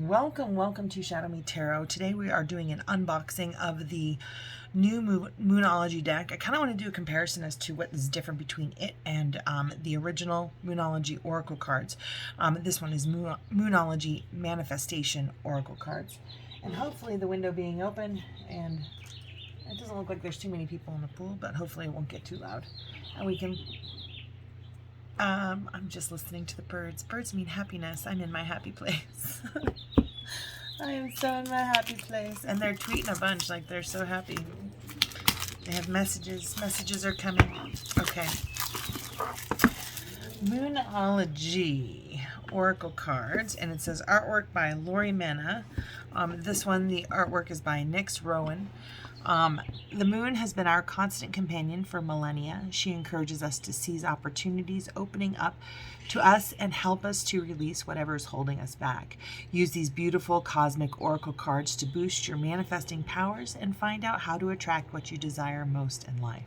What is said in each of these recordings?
Welcome to ShadowMeTarot. Today we are doing an unboxing of the new Moonology deck. I kind of want to do a comparison as to what is different between it and the original Moonology Oracle cards. This one is Moonology Manifestation Oracle cards. And hopefully the window being open, and it doesn't look like there's too many people in the pool, but hopefully it won't get too loud. And we can... I'm just listening to the birds. Birds mean happiness. I'm in my happy place. I am so in my happy place. And they're tweeting a bunch, like they're so happy. They have messages. Messages are coming. Okay. Moonology Oracle cards. And it says artwork by Lori Mena. This one, the artwork is by Nyx Rowan. The moon has been our constant companion for millennia. She encourages us to seize opportunities opening up to us and help us to release whatever is holding us back. Use these beautiful cosmic oracle cards to boost your manifesting powers and find out how to attract what you desire most in life.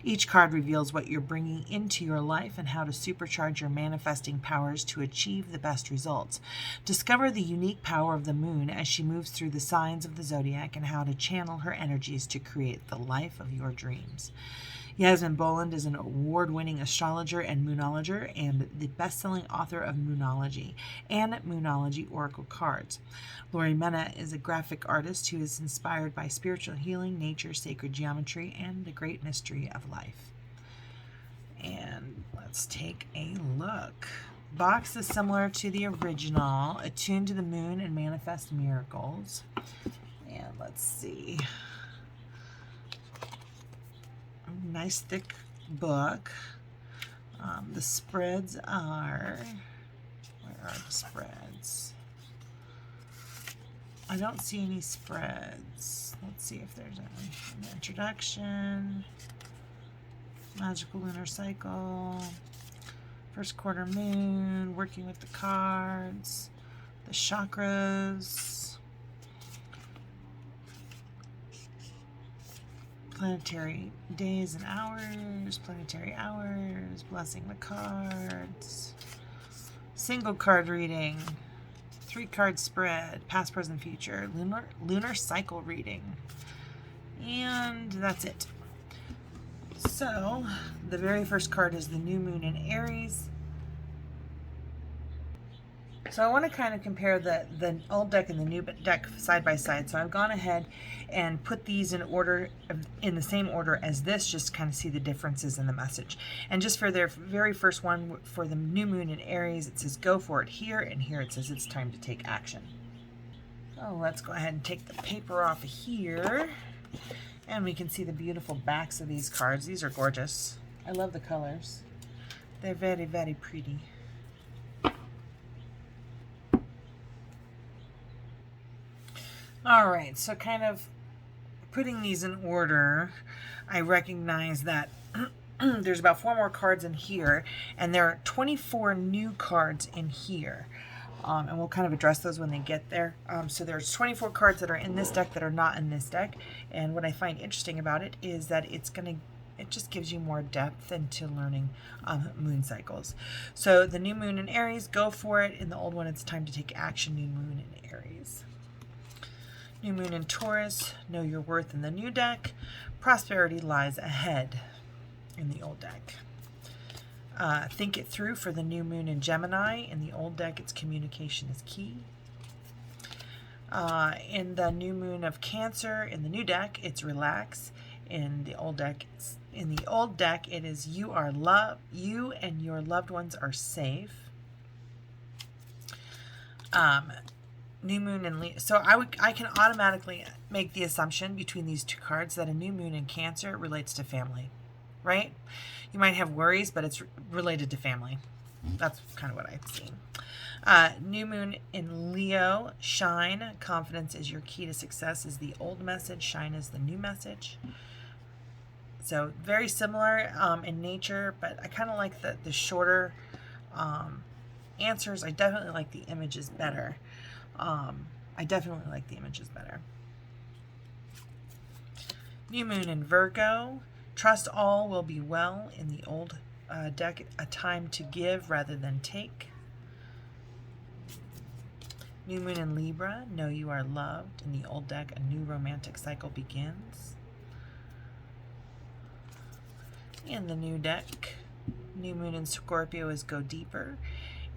Each card reveals what you're bringing into your life and how to supercharge your manifesting powers to achieve the best results. Discover the unique power of the moon as she moves through the signs of the zodiac and how to channel her energies to create the life of your dreams. Yasmin Boland is an award-winning astrologer and moonologer and the best-selling author of Moonology and Moonology Oracle cards. Lori Mena is a graphic artist who is inspired by spiritual healing, nature, sacred geometry, and the great mystery of life. And let's take a look. Box is similar to the original, attuned to the moon and manifest miracles. And let's see. Nice thick book. The spreads are, where are the spreads? I don't see any spreads. Let's see if there's any. An introduction, magical lunar cycle, first quarter moon, working with the cards, the chakras, planetary days and hours, planetary hours, blessing the cards, single card reading, 3-card spread, past, present, future, lunar cycle reading, and that's it. So the very first card is the new moon in Aries. So I want to kind of compare the old deck and the new deck side by side. So I've gone ahead and put these in order, in the same order as this, just to kind of see the differences in the message. And just for their very first one, for the new moon in Aries, it says go for it here, and here it says it's time to take action. So let's go ahead and take the paper off of here, and we can see the beautiful backs of these cards. These are gorgeous. I love the colors. They're very, very pretty. All right, so kind of putting these in order, I recognize that there's about 4 more cards in here, and there are 24 new cards in here. And we'll kind of address those when they get there. So there's 24 cards that are in this deck that are not in this deck. And what I find interesting about it is that it just gives you more depth into learning moon cycles. So the new moon in Aries, go for it. In the old one, it's time to take action, new moon in Aries. New moon in Taurus, know your worth in the new deck. Prosperity lies ahead in the old deck. Think it through for the new moon in Gemini. In the old deck, it's communication is key. In the new moon of Cancer, in the new deck, it's relax. In the old deck, it is you and your loved ones are safe. New moon in Leo. So I can automatically make the assumption between these two cards that a new moon in Cancer relates to family, right? You might have worries, but it's related to family. That's kind of what I've seen. New moon in Leo, shine. Confidence is your key to success is the old message. Shine is the new message. So very similar in nature, but I kind of like the shorter answers. I definitely like the images better. New moon in Virgo. Trust all will be well. In the old deck, a time to give rather than take. New moon in Libra, know you are loved. In the old deck, a new romantic cycle begins. In the new deck, new moon in Scorpio is go deeper.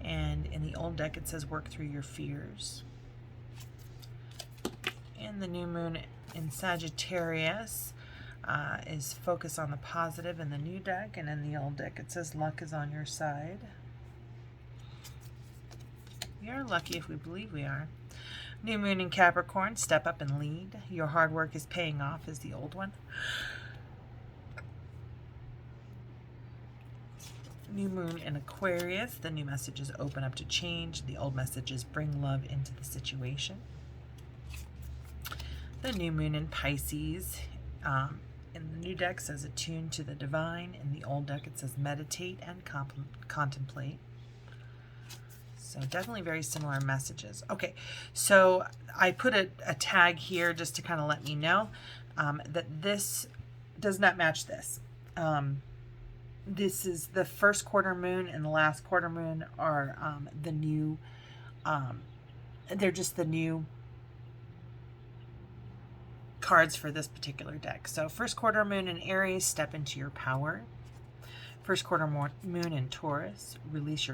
And in the old deck, it says work through your fears. In the new moon in Sagittarius is focus on the positive in the new deck. And in the old deck, it says luck is on your side. We are lucky if we believe we are. New moon in Capricorn, step up and lead. Your hard work is paying off is the old one. New moon in Aquarius, the new message is open up to change. The old message is bring love into the situation. The new moon in Pisces, in the new deck says attune to the divine. In the old deck it says meditate and contemplate. So definitely very similar messages. Okay, so I put a tag here just to kind of let me know that this does not match this. This is the first quarter moon and the last quarter moon are the new, they're just the new cards for this particular deck. So first quarter moon in Aries, step into your power. First quarter moon in Taurus, release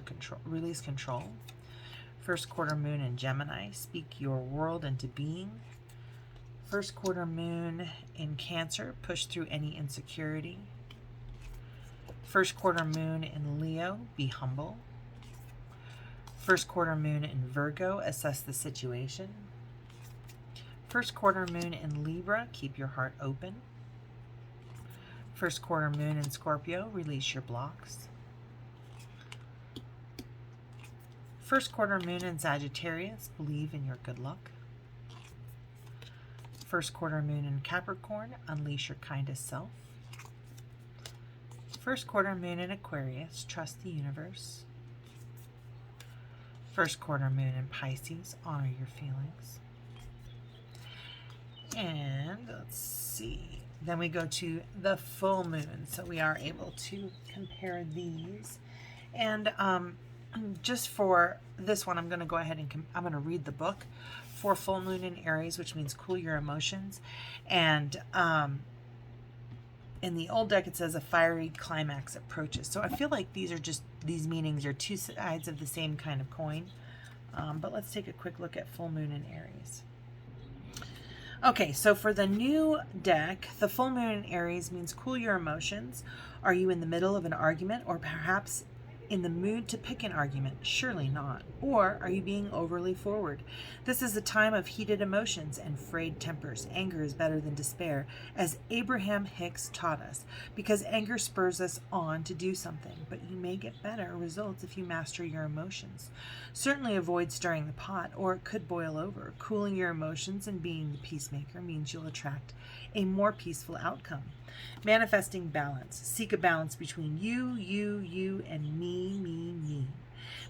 control. First quarter moon in Gemini, speak your world into being. First quarter moon in Cancer, push through any insecurity. First quarter moon in Leo, be humble. First quarter moon in Virgo, assess the situation. First quarter moon in Libra, keep your heart open. First quarter moon in Scorpio, release your blocks. First quarter moon in Sagittarius, believe in your good luck. First quarter moon in Capricorn, unleash your kindest self. First quarter moon in Aquarius, trust the universe. First quarter moon in Pisces, honor your feelings. And let's see. Then we go to the full moon. So we are able to compare these. And just for this one, I'm going to go ahead and I'm going to read the book for full moon in Aries, which means cool your emotions. And in the old deck, it says a fiery climax approaches. So I feel like these meanings are two sides of the same kind of coin. But let's take a quick look at full moon in Aries. Okay, so for the new deck, the full moon in Aries means cool your emotions. Are you in the middle of an argument or perhaps in the mood to pick an argument? Surely not. Or are you being overly forward? This is a time of heated emotions and frayed tempers. Anger is better than despair, as Abraham Hicks taught us, because anger spurs us on to do something, but you may get better results if you master your emotions. Certainly avoid stirring the pot, or it could boil over. Cooling your emotions and being the peacemaker means you'll attract a more peaceful outcome. Manifesting balance. Seek a balance between you, and me.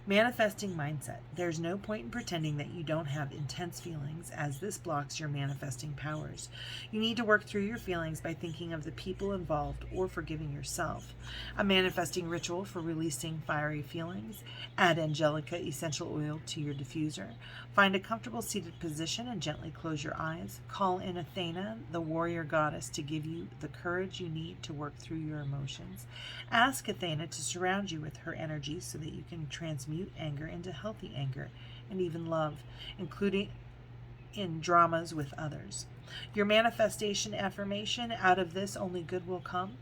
Manifesting mindset. There's no point in pretending that you don't have intense feelings, as this blocks your manifesting powers. You need to work through your feelings by thinking of the people involved or forgiving yourself. A manifesting ritual for releasing fiery feelings. Add Angelica essential oil to your diffuser. Find a comfortable seated position and gently close your eyes. Call in Athena, the warrior goddess, to give you the courage you need to work through your emotions. Ask Athena to surround you with her energy so that you can transmute anger into healthy anger and even love, including in dramas with others. Your manifestation affirmation: out of this only good will come.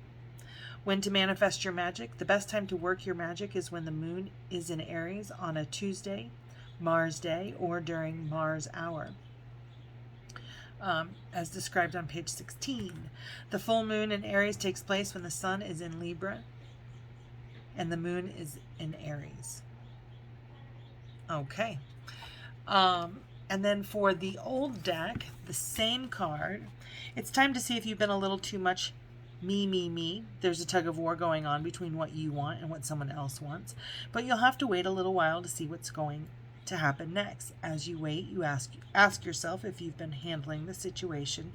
When to manifest your magic. The best time to work your magic is when the moon is in Aries on a Tuesday, Mars day, or during Mars hour. As described on page 16. The full moon in Aries takes place when the sun is in Libra and the moon is in Aries. Okay. And then for the old deck, the same card. It's time to see if you've been a little too much me. There's a tug of war going on between what you want and what someone else wants. But you'll have to wait a little while to see what's going to happen next. As you wait, you ask yourself if you've been handling the situation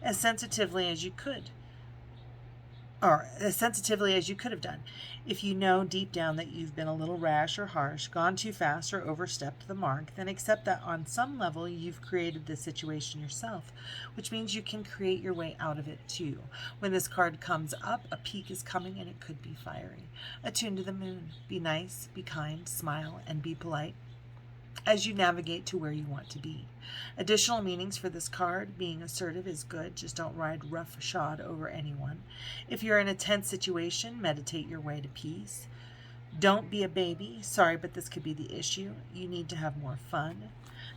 as sensitively as you could. or as sensitively as you could have done. If you know deep down that you've been a little rash or harsh, gone too fast or overstepped the mark, then accept that on some level you've created this situation yourself, which means you can create your way out of it too. When this card comes up, a peak is coming and it could be fiery. Attune to the moon. Be nice, be kind, smile, and be polite as you navigate to where you want to be. Additional meanings for this card: being assertive is good, just don't ride roughshod over anyone. If you're in a tense situation, meditate your way to peace. Don't be a baby. Sorry, but this could be the issue. You need to have more fun.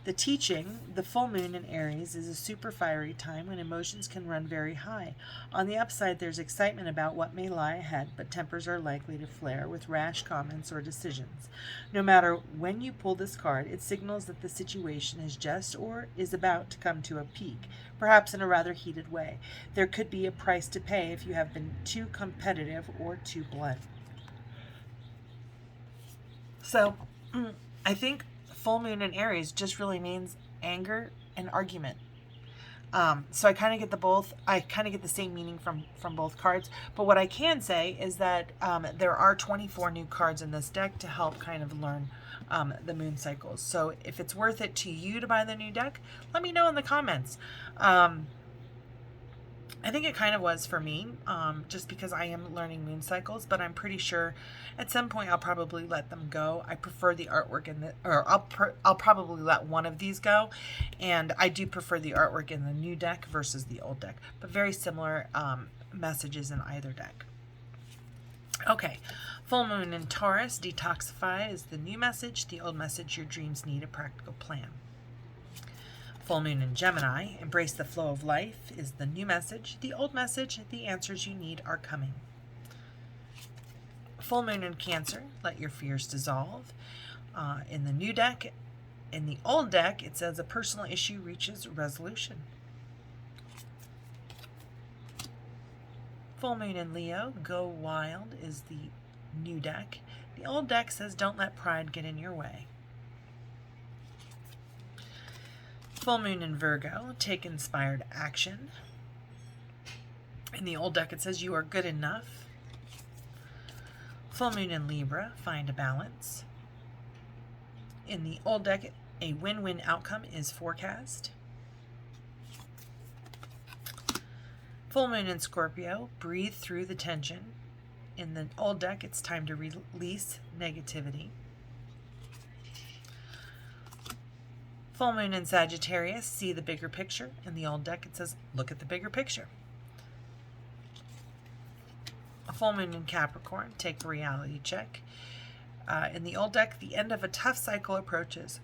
The teaching: the full moon in Aries is a super fiery time when emotions can run very high. On the upside, there's excitement about what may lie ahead, but tempers are likely to flare with rash comments or decisions. No matter when you pull this card, it signals that the situation is just or is about to come to a peak, perhaps in a rather heated way. There could be a price to pay if you have been too competitive or too blunt. So, I think full moon in Aries just really means anger and argument. So I kind of get the same meaning from both cards. But what I can say is that there are 24 new cards in this deck to help kind of learn the moon cycles. So if it's worth it to you to buy the new deck, let me know in the comments. I think it kind of was for me, just because I am learning moon cycles, but I'm pretty sure at some point I'll probably let them go. I prefer the artwork I'll probably let one of these go, and I do prefer the artwork in the new deck versus the old deck, but very similar messages in either deck. Okay, full moon in Taurus, detoxify is the new message. The old message: your dreams need a practical plan. Full moon in Gemini, embrace the flow of life is the new message. The old message: the answers you need are coming. Full moon in Cancer, let your fears dissolve. In the new deck, in the old deck, it says a personal issue reaches resolution. Full moon in Leo, go wild is the new deck. The old deck says don't let pride get in your way. Full moon in Virgo, take inspired action. In the old deck, it says you are good enough. Full moon in Libra, find a balance. In the old deck, a win-win outcome is forecast. Full moon in Scorpio, breathe through the tension. In the old deck, it's time to release negativity. Full moon in Sagittarius, see the bigger picture. In the old deck, it says look at the bigger picture. A full moon in Capricorn, take a reality check. In the old deck, the end of a tough cycle approaches.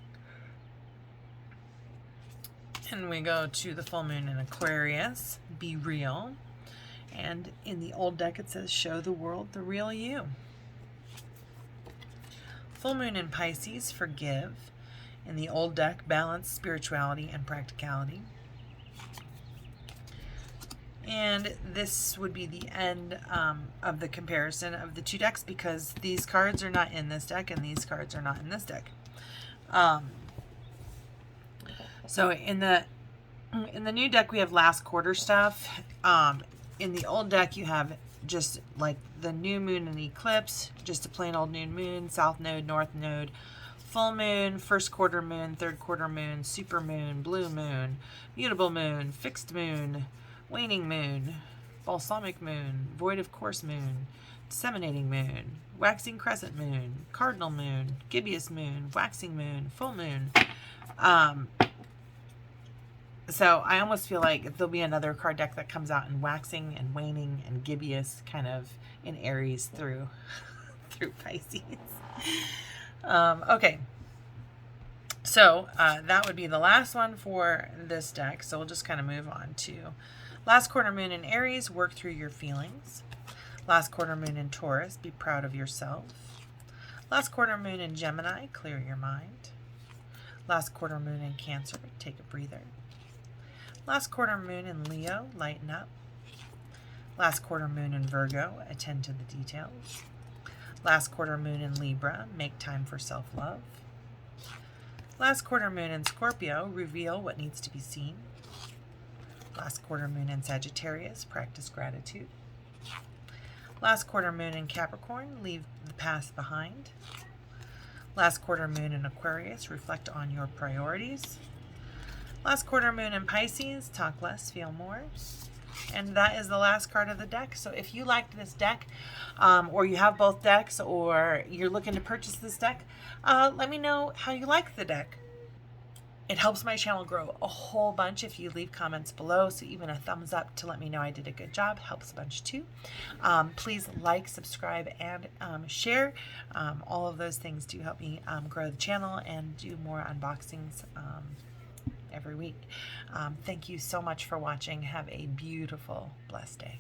And we go to the full moon in Aquarius, be real. And in the old deck, it says show the world the real you. Full moon in Pisces, forgive. In the old deck, balance spirituality and practicality. And this would be the end of the comparison of the two decks, because these cards are not in this deck and these cards are not in this deck. So in the new deck, we have last quarter stuff. In the old deck, you have just like the new moon and eclipse, just a plain old new moon, south node, north node, full moon, first quarter moon, third quarter moon, super moon, blue moon, mutable moon, fixed moon, waning moon, balsamic moon, void of course moon, disseminating moon, waxing crescent moon, cardinal moon, gibbous moon, waxing moon, full moon. So I almost feel like there'll be another card deck that comes out in waxing and waning and gibbous, kind of in Aries through Pisces. Okay, so that would be the last one for this deck. So we'll just kind of move on to last quarter moon in Aries, work through your feelings. Last quarter moon in Taurus, be proud of yourself. Last quarter moon in Gemini, clear your mind. Last quarter moon in Cancer, take a breather. Last quarter moon in Leo, lighten up. Last quarter moon in Virgo, attend to the details. Last quarter moon in Libra, make time for self-love. Last quarter moon in Scorpio, reveal what needs to be seen. Last quarter moon in Sagittarius, practice gratitude. Last quarter moon in Capricorn, leave the past behind. Last quarter moon in Aquarius, reflect on your priorities. Last quarter moon in Pisces, talk less, feel more. And that is the last card of the deck. So if you liked this deck, or you have both decks, or you're looking to purchase this deck, let me know how you like the deck. It helps my channel grow a whole bunch if you leave comments below. So even a thumbs up to let me know I did a good job helps a bunch too. Please like, subscribe, and share. All of those things do help me grow the channel and do more unboxings every week. Thank you so much for watching. Have a beautiful, blessed day.